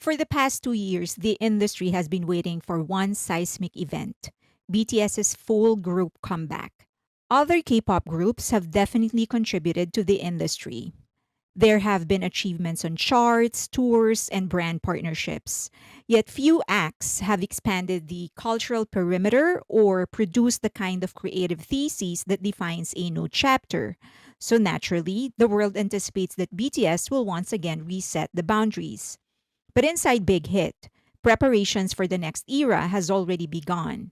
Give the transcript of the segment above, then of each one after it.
For the past 2 years, the industry has been waiting for one seismic event: BTS's full group comeback. Other K pop groups have definitely contributed to the industry. There have been achievements on charts, tours, and brand partnerships. Yet few acts have expanded the cultural perimeter or produced the kind of creative thesis that defines a new chapter. So naturally, the world anticipates that BTS will once again reset the boundaries. But inside Big Hit, preparations for the next era has already begun.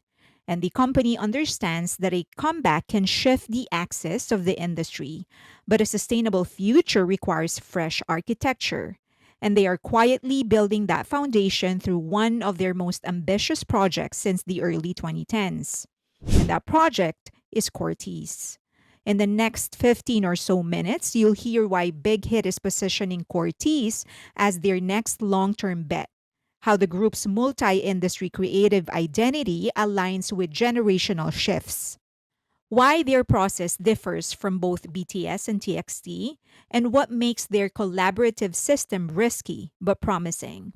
And the company understands that a comeback can shift the axis of the industry, but a sustainable future requires fresh architecture. And they are quietly building that foundation through one of their most ambitious projects since the early 2010s. And that project is Cortis. In the next 15 or so minutes, you'll hear why Big Hit is positioning Cortis as their next long term bet, how the group's multi industry creative identity aligns with generational shifts, why their process differs from both BTS and TXT, and what makes their collaborative system risky but promising,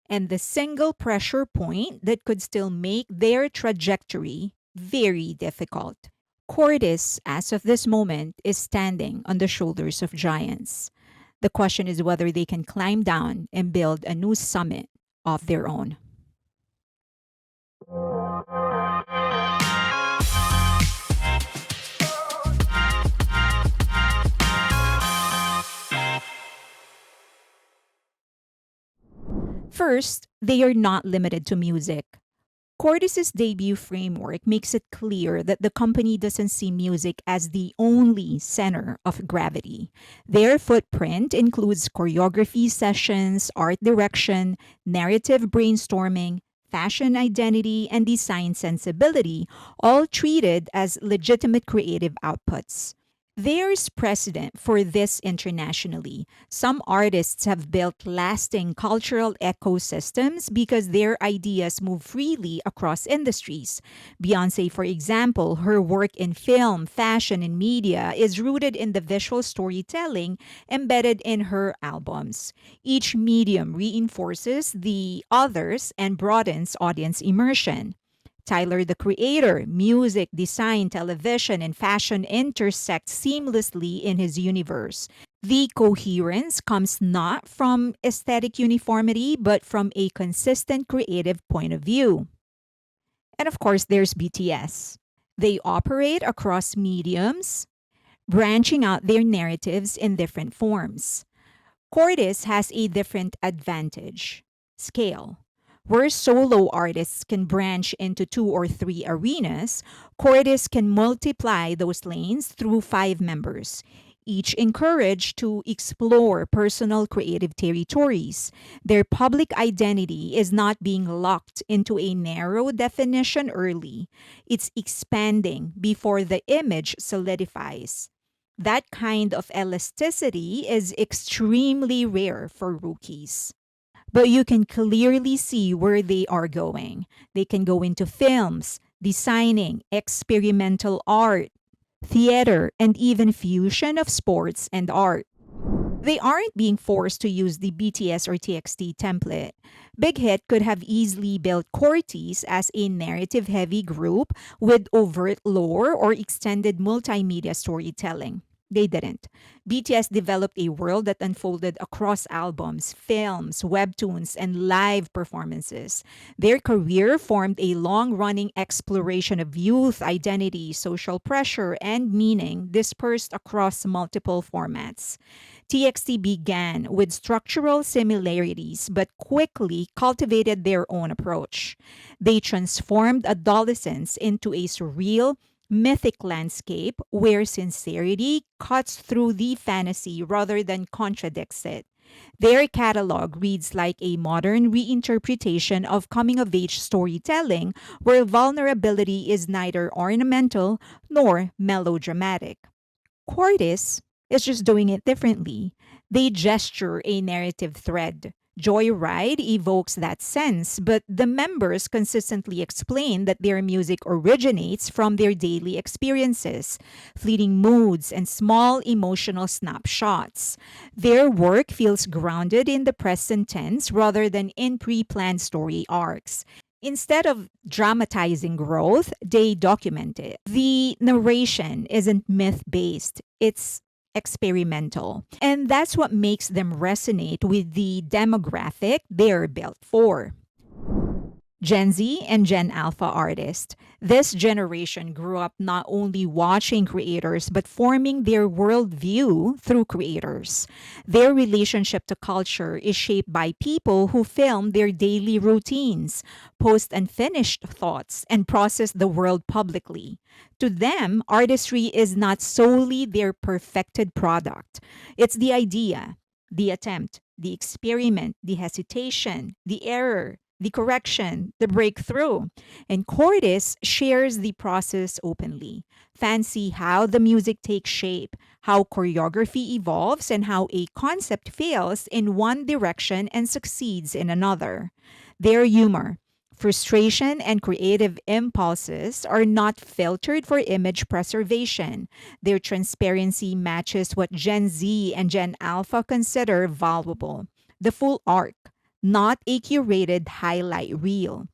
and the single pressure point that could still make their trajectory very difficult. Cortis, as of this moment, is standing on the shoulders of giants. The question is whether they can climb down and build a new summit of their own. First, they are not limited to music. Cortis's debut framework makes it clear that the company doesn't see music as the only center of gravity. Their footprint includes choreography sessions, art direction, narrative brainstorming, fashion identity, and design sensibility, all treated as legitimate creative outputs. There's precedent for this internationally. Some artists have built lasting cultural ecosystems because their ideas move freely across industries. Beyonce, for example, her work in film, fashion, and media is rooted in the visual storytelling embedded in her albums. Each medium reinforces the others and broadens audience immersion. Tyler, the creator, music, design, television, and fashion intersect seamlessly in his universe. The coherence comes not from aesthetic uniformity, but from a consistent creative point of view. And of course, there's BTS. They operate across mediums, branching out their narratives in different forms. Cortis has a different advantage: scale. Where solo artists can branch into two or three arenas, Cortis can multiply those lanes through five members, each encouraged to explore personal creative territories. Their public identity is not being locked into a narrow definition early, it's expanding before the image solidifies. That kind of elasticity is extremely rare for rookies. But you can clearly see where they are going. They can go into films, designing, experimental art, theater, and even fusion of sports and art. They aren't being forced to use the BTS or TXT template. Big Hit could have easily built Cortis as a narrative heavy group with overt lore or extended multimedia storytelling. They didn't. BTS developed a world that unfolded across albums, films, webtoons, and live performances. Their career formed a long running exploration of youth, identity, social pressure, and meaning dispersed across multiple formats. TXT began with structural similarities but quickly cultivated their own approach. They transformed adolescence into a surreal, mythic landscape where sincerity cuts through the fantasy rather than contradicts it. Their catalog reads like a modern reinterpretation of coming of age storytelling where vulnerability is neither ornamental nor melodramatic. Cortis is just doing it differently. They gesture a narrative thread, Joyride evokes that sense, but the members consistently explain that their music originates from their daily experiences, fleeting moods, and small emotional snapshots. Their work feels grounded in the present tense rather than in pre planned story arcs. Instead of dramatizing growth, they document it. The narration isn't myth based, it's experimental. And that's what makes them resonate with the demographic they're built for. Gen Z and Gen Alpha artists. This generation grew up not only watching creators, but forming their worldview through creators. Their relationship to culture is shaped by people who film their daily routines, post unfinished thoughts, and process the world publicly. To them, artistry is not solely their perfected product, it's the idea, the attempt, the experiment, the hesitation, the error, the correction, the breakthrough. And Cortis shares the process openly. Fans see how the music takes shape, how choreography evolves, and how a concept fails in one direction and succeeds in another. Their humor, frustration, and creative impulses are not filtered for image preservation. Their transparency matches what Gen Z and Gen Alpha consider valuable, the full arc, not a curated highlight reel.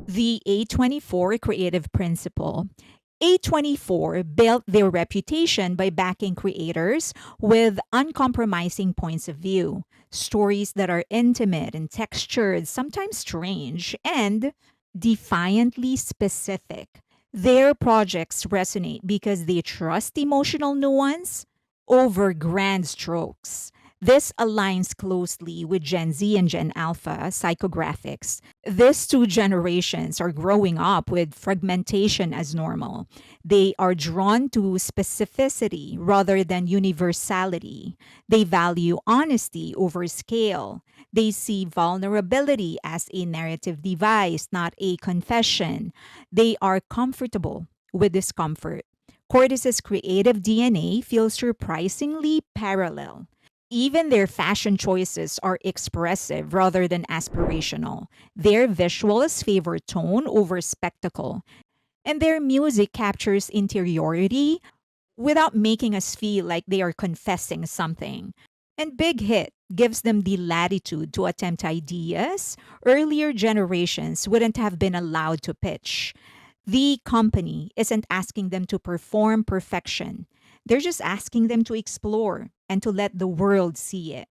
The A24 creative principle. A24 built their reputation by backing creators with uncompromising points of view, stories that are intimate and textured, sometimes strange, and defiantly specific. Their projects resonate because they trust emotional nuance over grand strokes. This aligns closely with Gen Z and Gen Alpha psychographics. These two generations are growing up with fragmentation as normal. They are drawn to specificity rather than universality. They value honesty over scale. They see vulnerability as a narrative device, not a confession. They are comfortable with discomfort. Cortis's creative DNA feels surprisingly parallel. Even their fashion choices are expressive rather than aspirational. Their visuals favor tone over spectacle, and their music captures interiority without making us feel like they are confessing something. And Big Hit gives them the latitude to attempt ideas earlier generations wouldn't have been allowed to pitch. The company isn't asking them to perform perfection. They're just asking them to explore and to let the world see it.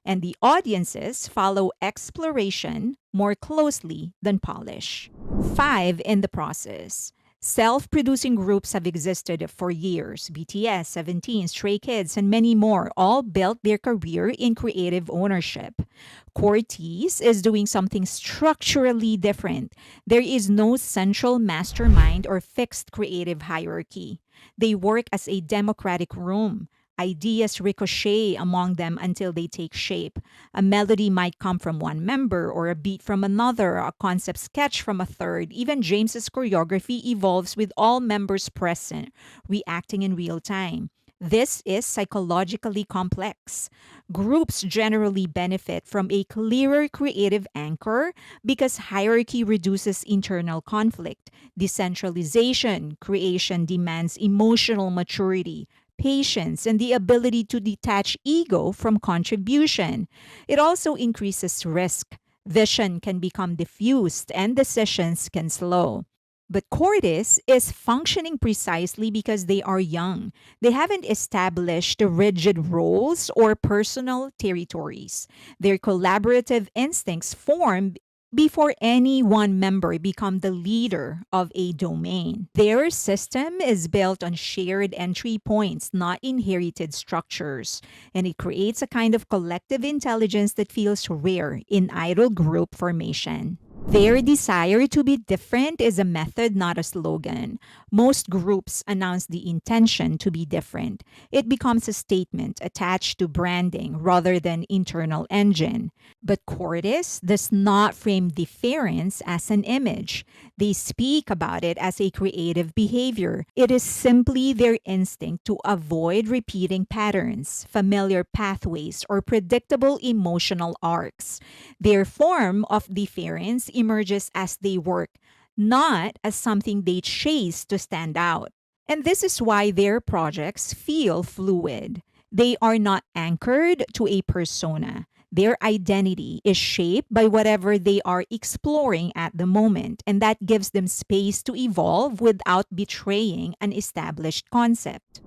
And the audiences follow exploration more closely than polish. Five in the process. Self producing groups have existed for years. BTS, 17, Stray Kids, and many more all built their career in creative ownership. Cortis is doing something structurally different. There is no central mastermind or fixed creative hierarchy. They work as a democratic room. Ideas ricochet among them until they take shape. A melody might come from one member, or a beat from another, a concept sketch from a third. Even James's choreography evolves with all members present, reacting in real time. This is psychologically complex. Groups generally benefit from a clearer creative anchor because hierarchy reduces internal conflict. Decentralization, creation demands emotional maturity, patience, and the ability to detach ego from contribution. It also increases risk. Vision can become diffused and decisions can slow. But Cordis is functioning precisely because they are young. They haven't established rigid roles or personal territories. Their collaborative instincts form before any one member become the leader of a domain. Their system is built on shared entry points, not inherited structures, and it creates a kind of collective intelligence that feels rare in idle group formation. Their desire to be different is a method, not a slogan. Most groups announce the intention to be different. It becomes a statement attached to branding rather than internal engine. But Cortis does not frame difference as an image. They speak about it as a creative behavior. It is simply their instinct to avoid repeating patterns, familiar pathways, or predictable emotional arcs. Their form of deference emerges as they work, not as something they chase to stand out. And this is why their projects feel fluid. They are not anchored to a persona. Their identity is shaped by whatever they are exploring at the moment, and that gives them space to evolve without betraying an established concept.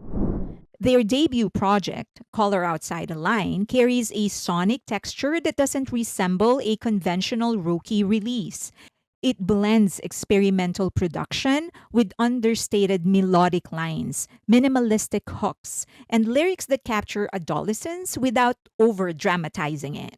Their debut project, Color Outside the Line, carries a sonic texture that doesn't resemble a conventional rookie release. It blends experimental production with understated melodic lines, minimalistic hooks, and lyrics that capture adolescence without over dramatizing it.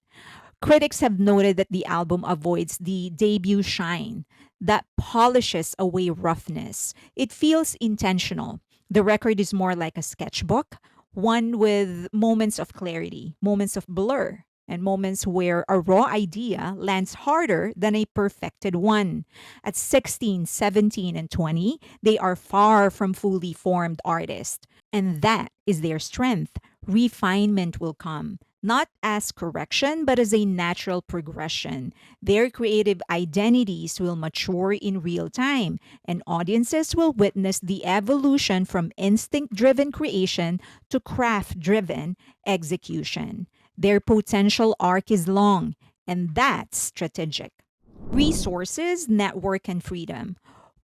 Critics have noted that the album avoids the debut shine that polishes away roughness. It feels intentional. The record is more like a sketchbook, one with moments of clarity, moments of blur, and moments where a raw idea lands harder than a perfected one. At 16, 17, and 20, they are far from fully formed artists. And that is their strength. Refinement will come, not as correction, but as a natural progression. Their creative identities will mature in real time, and audiences will witness the evolution from instinct driven creation to craft driven execution. Their potential arc is long, and that's strategic. Resources, network, and freedom.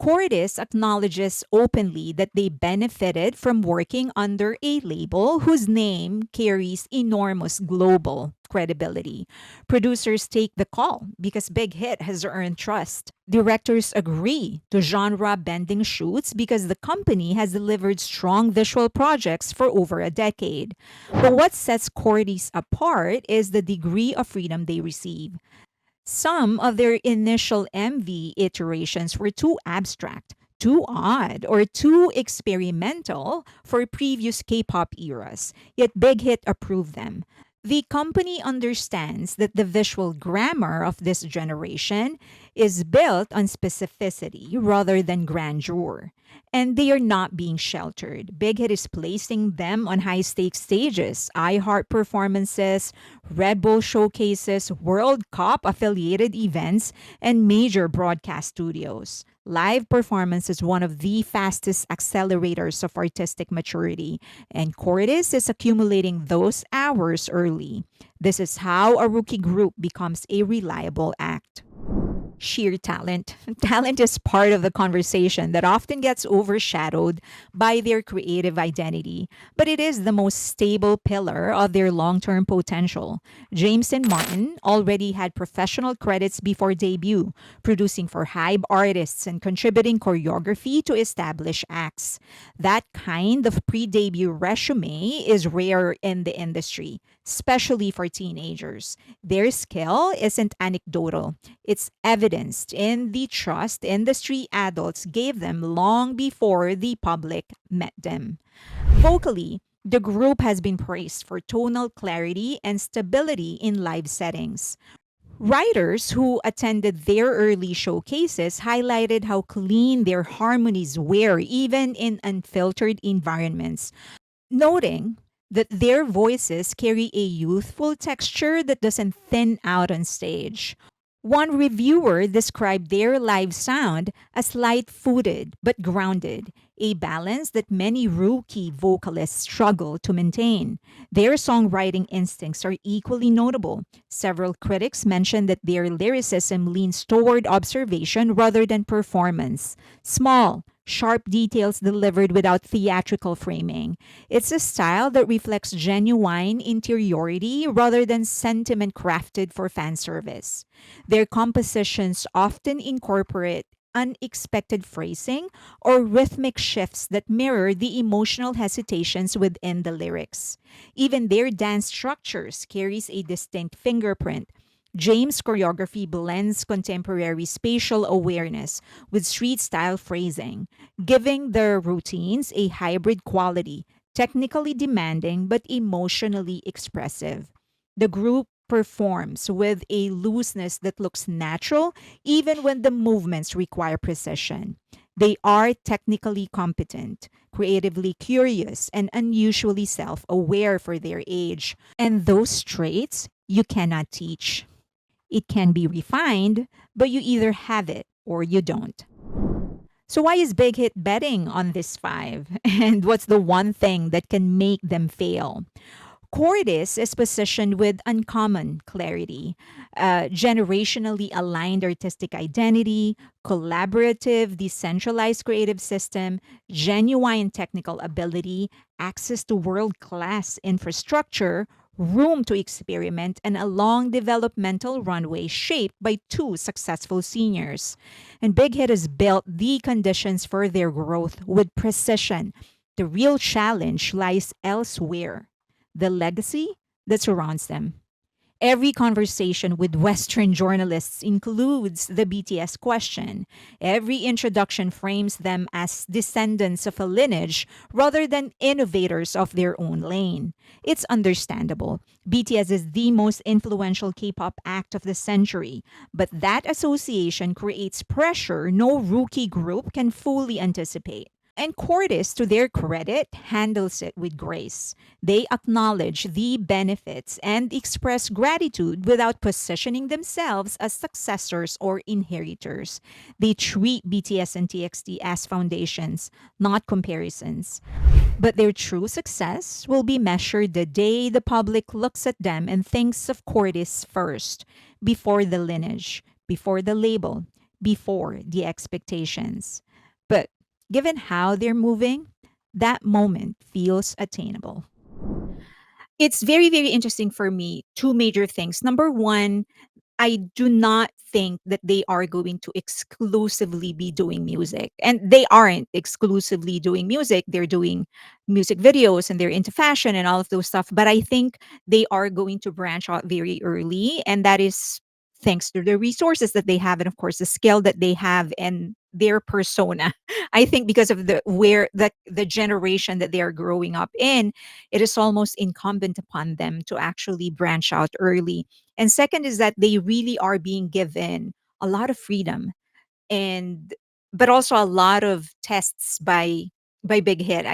Cortis acknowledges openly that they benefited from working under a label whose name carries enormous global credibility. Producers take the call because Big Hit has earned trust. Directors agree to genre bending shoots because the company has delivered strong visual projects for over a decade. But what sets Cortis apart is the degree of freedom they receive. Some of their initial MV iterations were too abstract, too odd, or too experimental for previous K pop eras, yet Big Hit approved them. The company understands that the visual grammar of this generation is built on specificity rather than grandeur. And they are not being sheltered. Big Hit is placing them on high stakes stages, iHeart performances, Red Bull showcases, World Cup affiliated events, and major broadcast studios. Live performance is one of the fastest accelerators of artistic maturity, and Cortis is accumulating those hours early. This is how a rookie group becomes a reliable act. Sheer talent. Talent is part of the conversation that often gets overshadowed by their creative identity, but it is the most stable pillar of their long term potential. James and Martin already had professional credits before debut, producing for hype artists and contributing choreography to established acts. That kind of pre debut resume is rare in the industry, especially for teenagers. Their skill isn't anecdotal, it's evidenced in the trust industry adults gave them long before the public met them. Vocally, the group has been praised for tonal clarity and stability in live settings. Writers who attended their early showcases highlighted how clean their harmonies were, even in unfiltered environments, noting that their voices carry a youthful texture that doesn't thin out on stage. One reviewer described their live sound as light footed but grounded, a balance that many rookie vocalists struggle to maintain. Their songwriting instincts are equally notable. Several critics mentioned that their lyricism leans toward observation rather than performance. Small, sharp details delivered without theatrical framing. It's a style that reflects genuine interiority rather than sentiment crafted for fan service. Their compositions often incorporate unexpected phrasing or rhythmic shifts that mirror the emotional hesitations within the lyrics. Even their dance structures carries a distinct fingerprint. James' choreography blends contemporary spatial awareness with street style phrasing, giving their routines a hybrid quality, technically demanding but emotionally expressive. The group performs with a looseness that looks natural even when the movements require precision. They are technically competent, creatively curious, and unusually self aware for their age. And those traits you cannot teach. It can be refined, but you either have it or you don't. So, why is Big Hit betting on this five? And what's the one thing that can make them fail? Cortis is positioned with uncommon clarity, generationally aligned artistic identity, collaborative, decentralized creative system, genuine technical ability, access to world class infrastructure, room to experiment, and a long developmental runway shaped by two successful seniors. And Big Hit has built the conditions for their growth with precision. The real challenge lies elsewhere, the legacy that surrounds them. Every conversation with Western journalists includes the BTS question. Every introduction frames them as descendants of a lineage rather than innovators of their own lane. It's understandable. BTS is the most influential K pop act of the century, but that association creates pressure no rookie group can fully anticipate. And Cortis, to their credit, handles it with grace. They acknowledge the benefits and express gratitude without positioning themselves as successors or inheritors. They treat BTS and TXT as foundations, not comparisons. But their true success will be measured the day the public looks at them and thinks of Cortis first, before the lineage, before the label, before the expectations. But given how they're moving, that moment feels attainable. It's very, very interesting for me. Two major things. Number one, I do not think that they are going to exclusively be doing music. And they aren't exclusively doing music. They're doing music videos and they're into fashion and all of those stuff. But I think they are going to branch out very early. And that is thanks to the resources that they have and of course the skill that they have and their persona. I think because of the generation that they are growing up in, it is almost incumbent upon them to actually branch out early. And second is that they really are being given a lot of freedom and but also a lot of tests by Big Hit.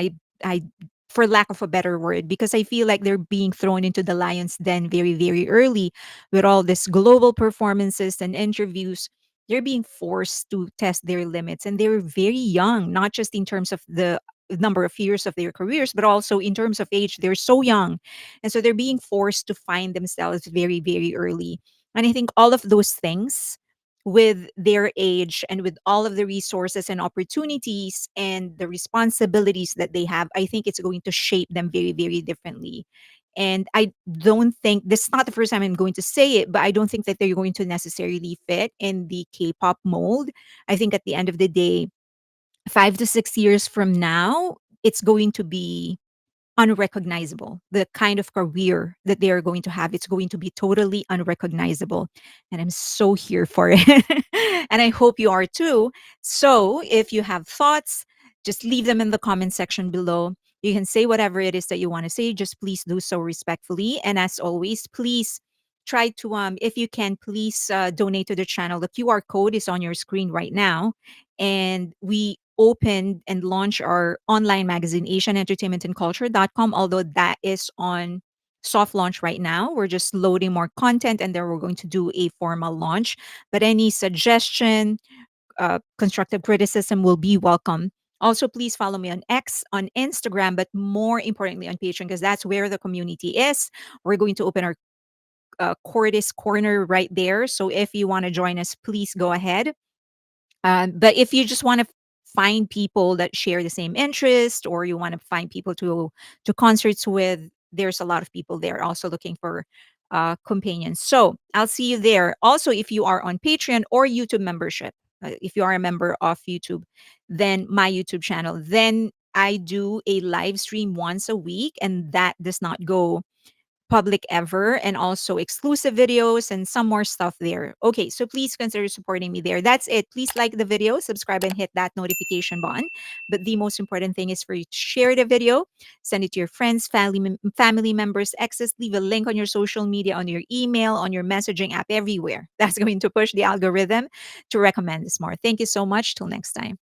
I for lack of a better word, because I feel like they're being thrown into the lion's den very, very early with all this global performances and interviews. They're being forced to test their limits and they're very young, not just in terms of the number of years of their careers, but also in terms of age. They're so young. And so they're being forced to find themselves very, very early. And I think all of those things with their age and with all of the resources and opportunities and the responsibilities that they have, I think it's going to shape them very, very differently. And I don't think this is not the first time I'm going to say it, but I don't think that they're going to necessarily fit in the K pop mold. I think at the end of the day, 5 to 6 years from now, it's going to be unrecognizable. The kind of career that they are going to have, it's going to be totally unrecognizable. And I'm so here for it. And I hope you are too. So if you have thoughts, just leave them in the comment section below. You can say whatever it is that you want to say. Just please do so respectfully. And as always, please try to if you can please donate to the channel. The QR code is on your screen right now, and we opened and launched our online magazine, asianentertainmentandculture.com, although that is on soft launch right now. We're just loading more content and then we're going to do a formal launch. But any suggestion, constructive criticism will be welcome. Also, please follow me on X, on Instagram, but more importantly on Patreon, because that's where the community is. We're going to open our Cordis Corner right there. So if you want to join us, please go ahead. But if you just want to find people that share the same interest, or you want to find people to concerts with, there's a lot of people there also looking for companions. So I'll see you there. Also, if you are on Patreon or YouTube membership, if you are a member of YouTube, then my YouTube channel, then I do a live stream once a week, and that does not go public ever, and also exclusive videos and some more stuff there. Okay, so please consider supporting me there. That's it. Please like the video, subscribe, and hit that notification button. But the most important thing is for you to share the video, send it to your friends, family members, exes, leave a link on your social media, on your email, on your messaging app, everywhere. That's going to push the algorithm to recommend this more. Thank you so much. Till next time.